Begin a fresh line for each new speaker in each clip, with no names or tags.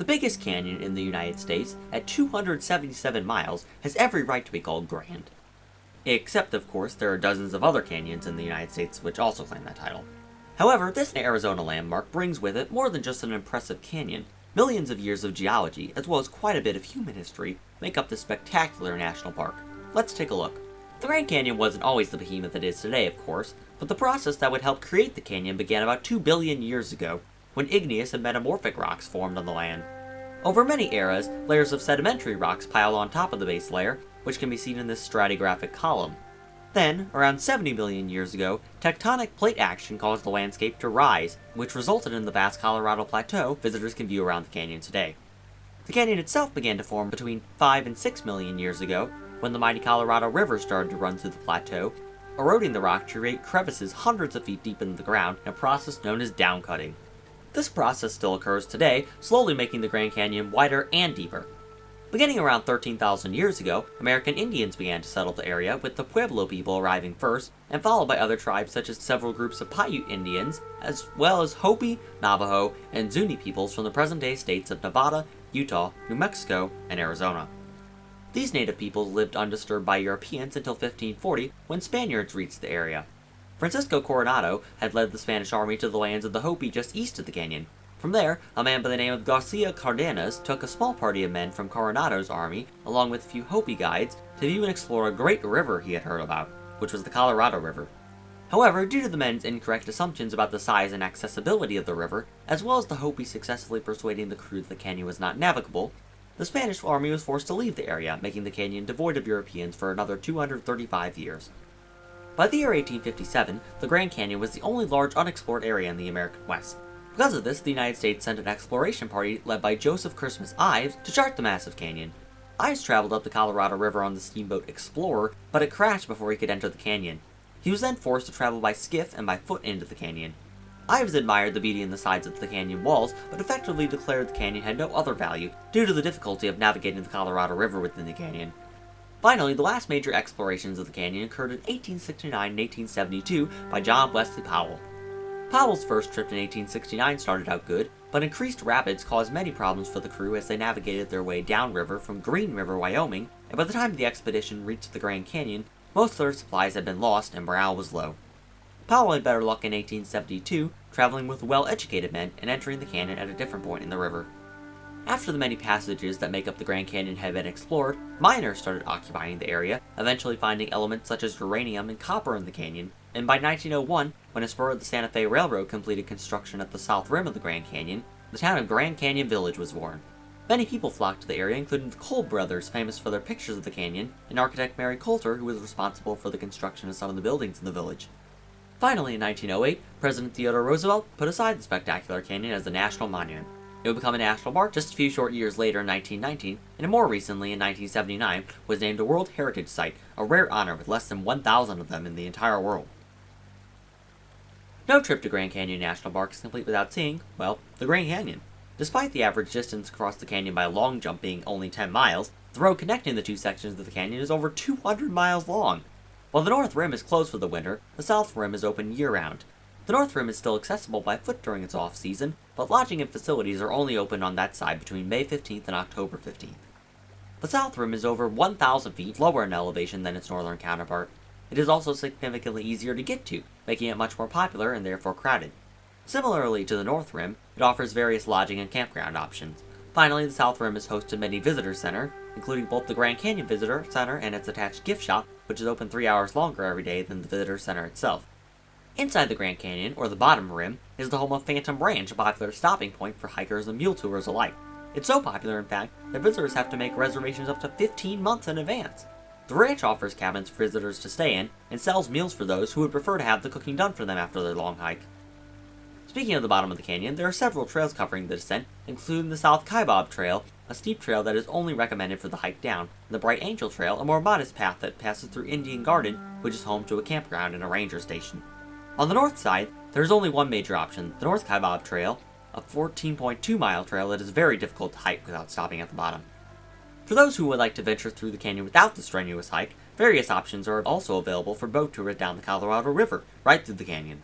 The biggest canyon in the United States, at 277 miles, has every right to be called grand. Except, of course, there are dozens of other canyons in the United States which also claim that title. However, this Arizona landmark brings with it more than just an impressive canyon. Millions of years of geology, as well as quite a bit of human history, make up this spectacular national park. Let's take a look. The Grand Canyon wasn't always the behemoth it is today, of course, but the process that would help create the canyon began about 2 billion years ago, when igneous and metamorphic rocks formed on the land. Over many eras, layers of sedimentary rocks piled on top of the base layer, which can be seen in this stratigraphic column. Then, around 70 million years ago, tectonic plate action caused the landscape to rise, which resulted in the vast Colorado Plateau visitors can view around the canyon today. The canyon itself began to form between 5 and 6 million years ago, when the mighty Colorado River started to run through the plateau, eroding the rock to create crevices hundreds of feet deep into the ground in a process known as downcutting. This process still occurs today, slowly making the Grand Canyon wider and deeper. Beginning around 13,000 years ago, American Indians began to settle the area, with the Pueblo people arriving first, and followed by other tribes such as several groups of Paiute Indians, as well as Hopi, Navajo, and Zuni peoples from the present-day states of Nevada, Utah, New Mexico, and Arizona. These native peoples lived undisturbed by Europeans until 1540, when Spaniards reached the area. Francisco Coronado had led the Spanish army to the lands of the Hopi just east of the canyon. From there, a man by the name of Garcia Cardenas took a small party of men from Coronado's army, along with a few Hopi guides, to view and explore a great river he had heard about, which was the Colorado River. However, due to the men's incorrect assumptions about the size and accessibility of the river, as well as the Hopi successfully persuading the crew that the canyon was not navigable, the Spanish army was forced to leave the area, making the canyon devoid of Europeans for another 235 years. By the year 1857, the Grand Canyon was the only large unexplored area in the American West. Because of this, the United States sent an exploration party led by Joseph Christmas Ives to chart the massive canyon. Ives traveled up the Colorado River on the steamboat Explorer, but it crashed before he could enter the canyon. He was then forced to travel by skiff and by foot into the canyon. Ives admired the beauty in the sides of the canyon walls, but effectively declared the canyon had no other value due to the difficulty of navigating the Colorado River within the canyon. Finally, the last major explorations of the canyon occurred in 1869 and 1872 by John Wesley Powell. Powell's first trip in 1869 started out good, but increased rapids caused many problems for the crew as they navigated their way downriver from Green River, Wyoming, and by the time the expedition reached the Grand Canyon, most of their supplies had been lost and morale was low. Powell had better luck in 1872, traveling with well-educated men and entering the canyon at a different point in the river. After the many passages that make up the Grand Canyon had been explored, miners started occupying the area, eventually finding elements such as uranium and copper in the canyon, and by 1901, when a spur of the Santa Fe Railroad completed construction at the south rim of the Grand Canyon, the town of Grand Canyon Village was born. Many people flocked to the area, including the Cole brothers, famous for their pictures of the canyon, and architect Mary Coulter, who was responsible for the construction of some of the buildings in the village. Finally, in 1908, President Theodore Roosevelt put aside the spectacular canyon as a national monument. It would become a national park just a few short years later in 1919, and more recently in 1979 was named a World Heritage Site, a rare honor with less than 1,000 of them in the entire world. No trip to Grand Canyon National Park is complete without seeing, well, the Grand Canyon. Despite the average distance across the canyon by a long jump being only 10 miles, the road connecting the two sections of the canyon is over 200 miles long. While the North Rim is closed for the winter, the South Rim is open year-round. The North Rim is still accessible by foot during its off-season, but lodging and facilities are only open on that side between May 15th and October 15th. The South Rim is over 1,000 feet lower in elevation than its northern counterpart. It is also significantly easier to get to, making it much more popular and therefore crowded. Similarly to the North Rim, it offers various lodging and campground options. Finally, the South Rim is host to many visitor centers, including both the Grand Canyon Visitor Center and its attached gift shop, which is open 3 hours longer every day than the visitor center itself. Inside the Grand Canyon, or the bottom rim, is the home of Phantom Ranch, a popular stopping point for hikers and mule tours alike. It's so popular, in fact, that visitors have to make reservations up to 15 months in advance. The ranch offers cabins for visitors to stay in, and sells meals for those who would prefer to have the cooking done for them after their long hike. Speaking of the bottom of the canyon, there are several trails covering the descent, including the South Kaibab Trail, a steep trail that is only recommended for the hike down, and the Bright Angel Trail, a more modest path that passes through Indian Garden, which is home to a campground and a ranger station. On the north side, there is only one major option, the North Kaibab Trail, a 14.2-mile trail that is very difficult to hike without stopping at the bottom. For those who would like to venture through the canyon without the strenuous hike, various options are also available for boat tours down the Colorado River, right through the canyon.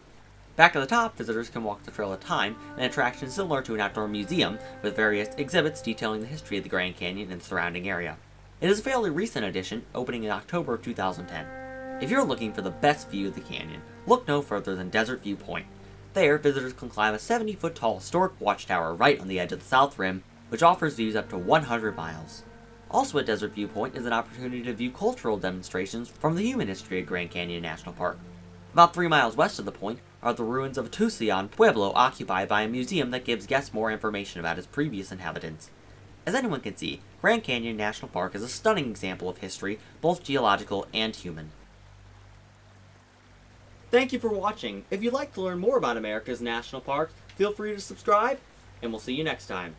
Back at the top, visitors can walk the Trail of Time, an attraction similar to an outdoor museum, with various exhibits detailing the history of the Grand Canyon and the surrounding area. It is a fairly recent addition, opening in October of 2010. If you're looking for the best view of the canyon, look no further than Desert View Point. There, visitors can climb a 70-foot tall historic watchtower right on the edge of the South Rim, which offers views up to 100 miles. Also at Desert View Point is an opportunity to view cultural demonstrations from the human history of Grand Canyon National Park. About 3 miles west of the point are the ruins of a Tusayan pueblo occupied by a museum that gives guests more information about its previous inhabitants. As anyone can see, Grand Canyon National Park is a stunning example of history, both geological and human. Thank you for watching. If you'd like to learn more about America's national parks, feel free to subscribe, and we'll see you next time.